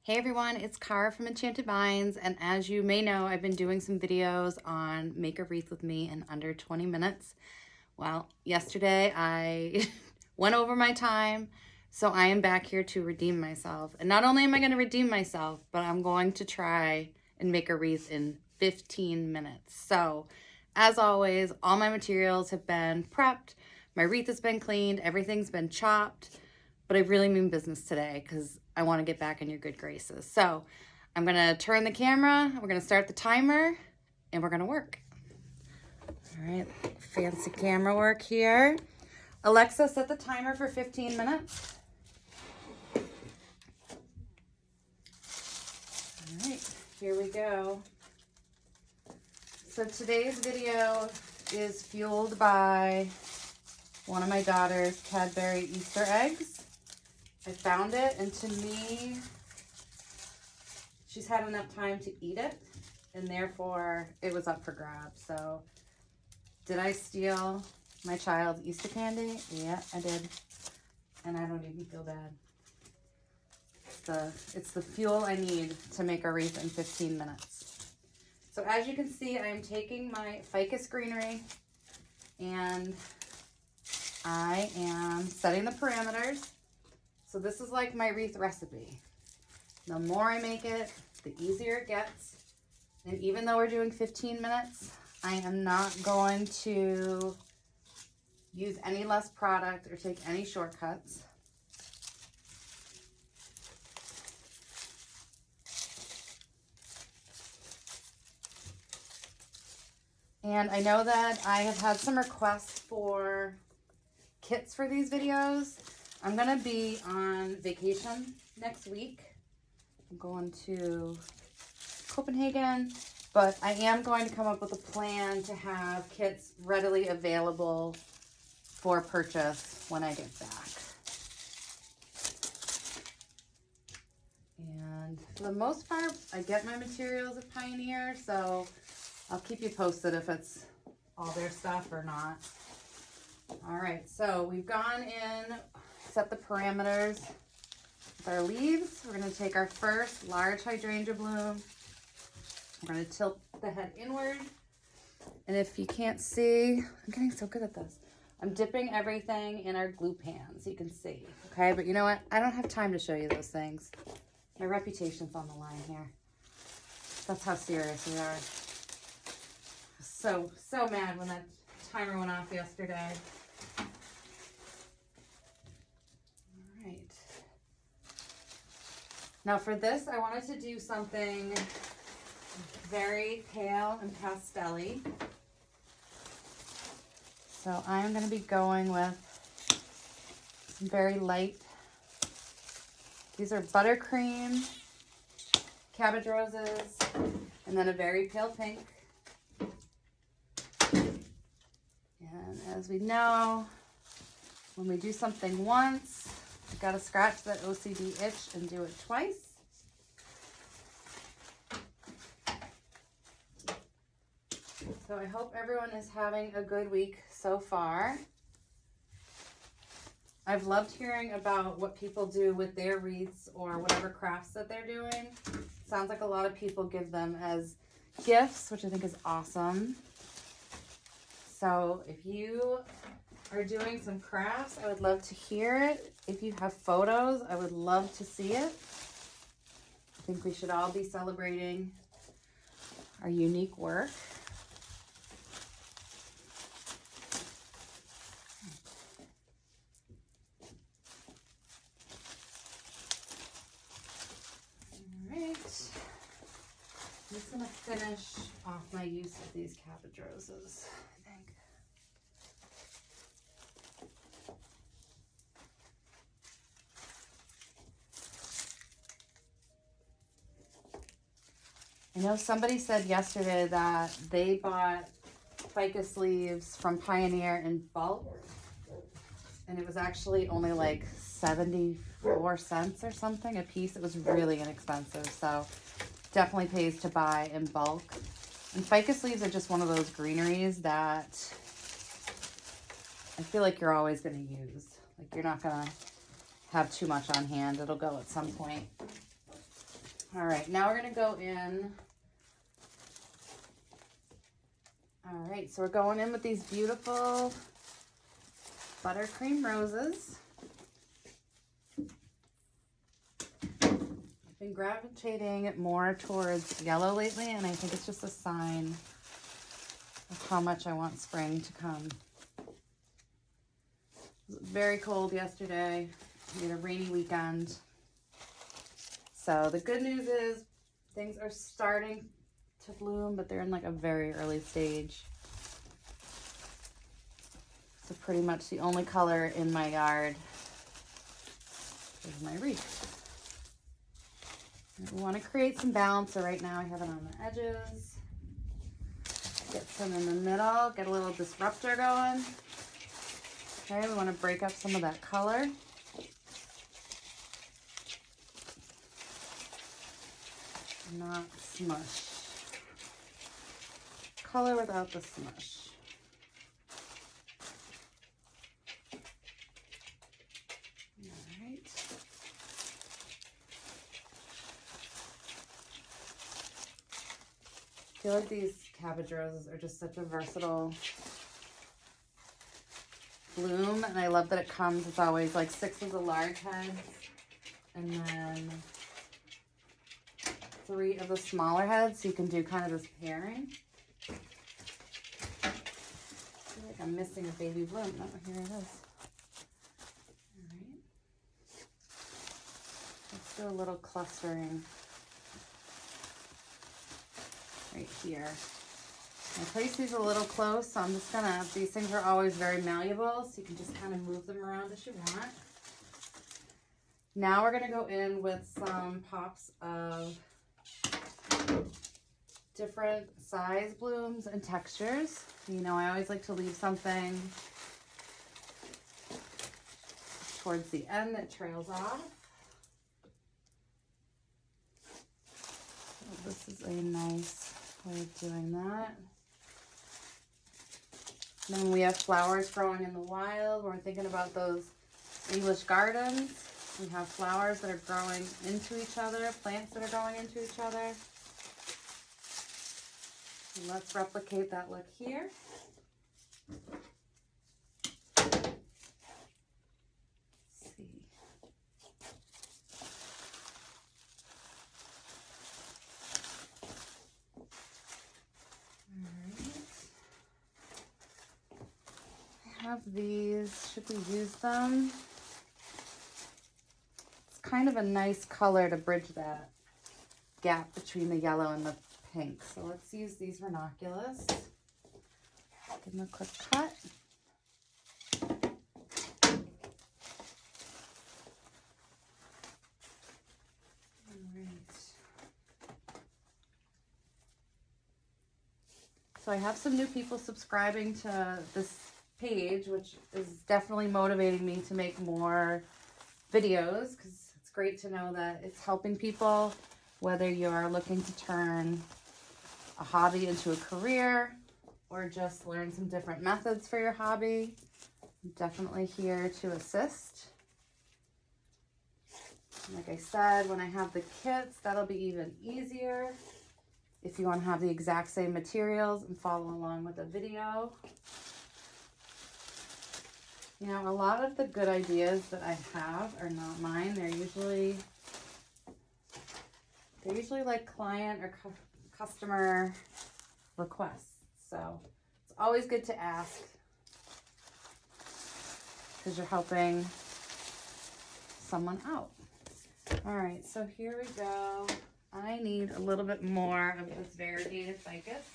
Hey everyone, it's Cara from Enchanted Vines, and as you may know, I've been doing some videos on make a wreath with me in under 20 minutes. Well, yesterday I went over my time, so I am back here to redeem myself. And not only am I going to redeem myself, but I'm going to try and make a wreath in 15 minutes. So, as always, all my materials have been prepped, my wreath has been cleaned, everything's been chopped. But I really mean business today because I want to get back in your good graces. So I'm going to turn the camera, we're going to start the timer, and we're going to work. All right, fancy camera work here. Alexa, set the timer for 15 minutes. All right, here we go. So today's video is fueled by one of my daughter's Cadbury Easter eggs. I found it, and to me, she's had enough time to eat it, and therefore it was up for grabs. So, did I steal my child's Easter candy? Yeah, I did, and I don't even feel bad. It's the fuel I need to make a wreath in 15 minutes. So as you can see, I am taking my ficus greenery, and I am setting the parameters. So this is like my wreath recipe. The more I make it, the easier it gets. And even though we're doing 15 minutes, I am not going to use any less product or take any shortcuts. And I know that I have had some requests for kits for these videos. I'm going to be on vacation next week. I'm going to Copenhagen, but I am going to come up with a plan to have kits readily available for purchase when I get back. And for the most part, I get my materials at Pioneer, so I'll keep you posted if it's all their stuff or not. All right, so we've gone in, set the parameters with our leaves. We're going to take our first large hydrangea bloom. We're going to tilt the head inward. And if you can't see, I'm getting so good at this. I'm dipping everything in our glue pan so you can see. Okay, but you know what? I don't have time to show you those things. My reputation's on the line here. That's how serious we are. So mad when that timer went off yesterday. Now for this, I wanted to do something very pale and pastel-y. So I'm going to be going with some very light. These are buttercream, cabbage roses, and then a very pale pink. And as we know, when we do something once, I've got to scratch that OCD itch and do it twice. So I hope everyone is having a good week so far. I've loved hearing about what people do with their wreaths or whatever crafts that they're doing. Sounds like a lot of people give them as gifts, which I think is awesome. So if you are doing some crafts, I would love to hear it. If you have photos, I would love to see it. I think we should all be celebrating our unique work. All right. I'm just going to finish off my use of these cabbage roses, I think. I know somebody said yesterday that they bought ficus leaves from Pioneer in bulk, and it was actually only like 74 cents or something a piece. It was really inexpensive, so definitely pays to buy in bulk. And ficus leaves are just one of those greeneries that I feel like you're always going to use. Like, you're not going to have too much on hand. It'll go at some point. All right, now we're gonna go in. All right, so we're going in with these beautiful buttercream roses. I've been gravitating more towards yellow lately, and I think it's just a sign of how much I want spring to come. It was very cold yesterday. We had a rainy weekend. So the good news is things are starting to bloom, but they're in like a very early stage. So pretty much the only color in my yard is my wreath. We want to create some balance, so right now I have it on the edges. Get some in the middle, get a little disruptor going. Okay, we want to break up some of that color. Not smush. Color without the smush. All right. I feel like these cabbage roses are just such a versatile bloom, and I love that it comes, it's always like 6 of the large heads and then 3 of the smaller heads, so you can do kind of this pairing. I feel like I'm missing a baby bloom. No, here it is. All right. Let's do a little clustering right here. I place these a little close, so I'm just gonna, these things are always very malleable, so you can just kind of move them around as you want. Now we're gonna go in with some pops of different size blooms and textures. You know, I always like to leave something towards the end that trails off. So this is a nice way of doing that. And then we have flowers growing in the wild. We're thinking about those English gardens. We have flowers that are growing into each other, plants that are growing into each other. And let's replicate that look here. Let's see. All right. I have these. Should we use them? It's kind of a nice color to bridge that gap between the yellow and the pink. So let's use these ranunculus. Give them a quick cut. All right. So I have some new people subscribing to this page, which is definitely motivating me to make more videos, because it's great to know that it's helping people, whether you're looking to turn a hobby into a career or just learn some different methods for your hobby. I'm definitely here to assist. Like I said, when I have the kits, that'll be even easier if you want to have the exact same materials and follow along with the video. You know, a lot of the good ideas that I have are not mine. They're usually like client or customer requests. So it's always good to ask, because you're helping someone out. All right, so here we go. I need a little bit more of this variegated ficus.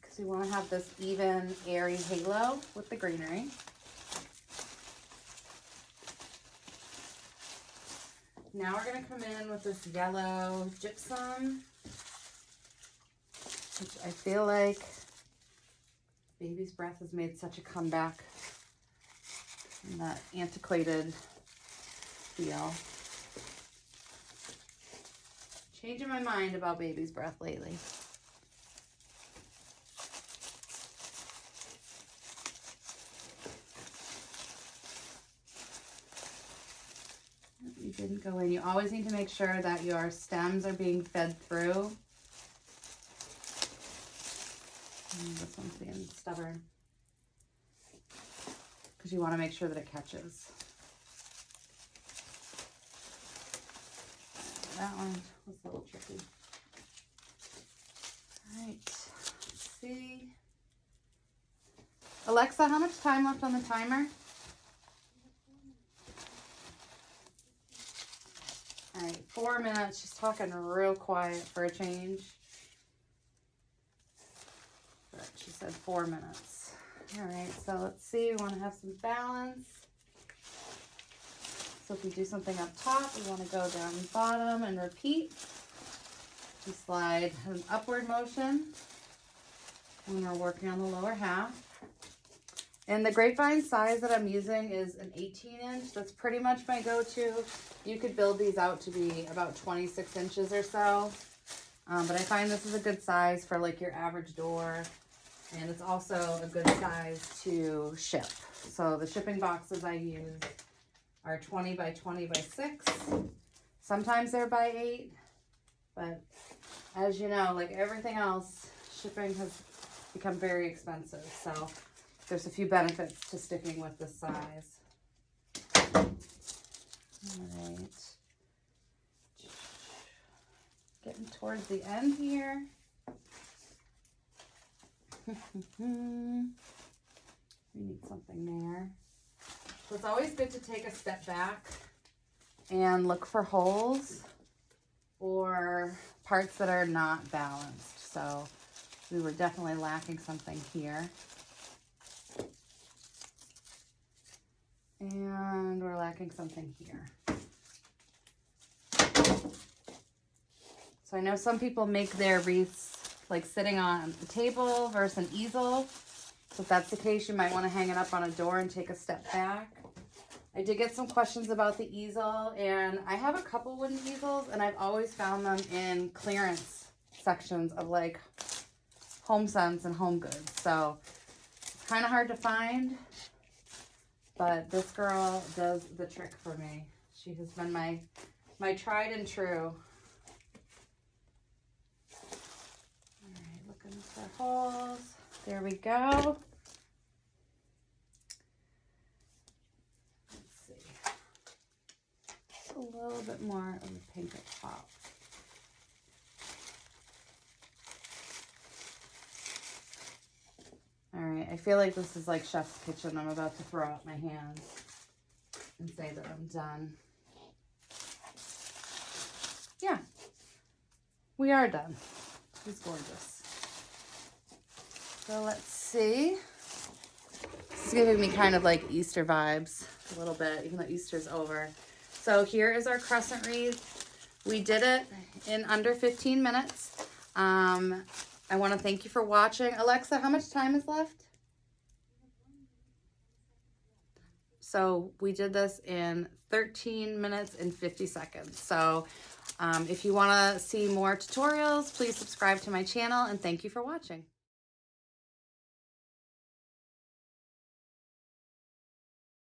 Because we want to have this even, airy halo with the greenery. Now we're going to come in with this yellow gypsum, which I feel like Baby's Breath has made such a comeback in that antiquated feel. Changing my mind about Baby's Breath lately. didn't go in. You always need to make sure that your stems are being fed through. This one's being stubborn because you want to make sure that it catches. That one was a little tricky. All right, let's see. Alexa, how much time left on the timer? All right, 4 minutes. She's talking real quiet for a change. But she said 4 minutes. All right, so let's see. We want to have some balance. So if we do something up top, we want to go down the bottom and repeat. We slide an upward motion when we're working on the lower half. And the grapevine size that I'm using is an 18-inch. That's pretty much my go-to. You could build these out to be about 26 inches or so. But I find this is a good size for like your average door. And it's also a good size to ship. So the shipping boxes I use are 20 by 20 by 6. Sometimes they're by 8. But as you know, like everything else, shipping has become very expensive. So there's a few benefits to sticking with this size. All right. Getting towards the end here. We need something there. So it's always good to take a step back and look for holes or parts that are not balanced. So we were definitely lacking something here. And we're lacking something here. So I know some people make their wreaths like sitting on the table versus an easel. So if that's the case, you might want to hang it up on a door and take a step back. I did get some questions about the easel, and I have a couple wooden easels, and I've always found them in clearance sections of like HomeSense and Home Goods. So it's kind of hard to find, but this girl does the trick for me. She has been my tried and true. All right, looking for holes. There we go. Let's see. Just a little bit more of the pink at top. All right, I feel like this is like Chef's Kitchen. I'm about to throw up my hands and say that I'm done. Yeah, we are done. She's gorgeous. So let's see. This is giving me kind of like Easter vibes a little bit, even though Easter's over. So here is our crescent wreath. We did it in under 15 minutes. I want to thank you for watching. Alexa, how much time is left? So we did this in 13 minutes and 50 seconds. So if you want to see more tutorials, please subscribe to my channel, and thank you for watching.